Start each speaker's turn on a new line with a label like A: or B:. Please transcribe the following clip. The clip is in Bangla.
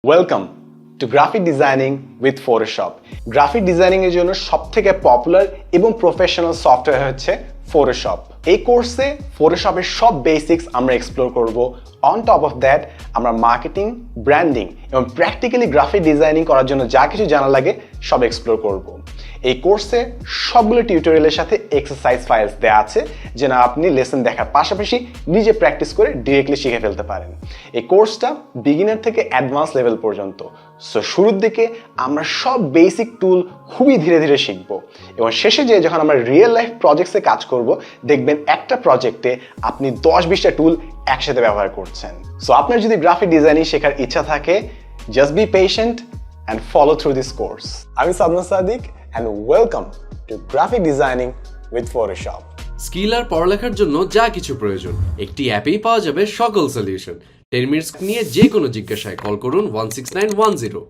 A: Welcome to graphic designing with Photoshop. Graphic designing এর জন্য সবথেকে পপুলার এবং প্রফেশনাল সফটওয়্যার হচ্ছে ফটোশপ। এই কোর্সে ফটোশপের সব বেসিক্স আমরা এক্সপ্লোর করব। অন টপ অফ দ্যাট আমরা মার্কেটিং, ব্র্যান্ডিং এবং প্র্যাকটিক্যালি গ্রাফিক ডিজাইনিং করার জন্য যা কিছু জানা লাগে সব এক্সপ্লোর করব। এই কোর্সে সবগুলো টিউটোরিয়ালের সাথে এক্সারসাইজ ফাইলস দেওয়া আছে, যেন আপনি লেসন দেখার পাশাপাশি নিজে প্র্যাকটিস করে ডিরেক্টলি শিখে ফেলতে পারেন। এই কোর্সটা বিগিনার থেকে অ্যাডভান্স লেভেল পর্যন্ত। সো শুরুর দিকে আমরা সব বেসিক টুল খুবই ধীরে ধীরে শিখব এবং শেষে যেয়ে যখন আমরা রিয়েল লাইফ প্রজেক্টসে কাজ করব, দেখবেন একটা প্রজেক্টে আপনি 10-20টা টুল একসাথে ব্যবহার করছেন। সো আপনার যদি গ্রাফিক ডিজাইনিং শেখার ইচ্ছা থাকে, just be patient and follow through this course. I'm Sadman Sadik and welcome to Graphic Designing with Photoshop.
B: Skill আর পড়ালেখার জন্য যা কিছু প্রয়োজন একটি অ্যাপেই পাওয়া যাবে সকল সলিউশন। 10 মিনিটস নিয়ে যে কোনো জিজ্ঞাসায় কল করুন 16910।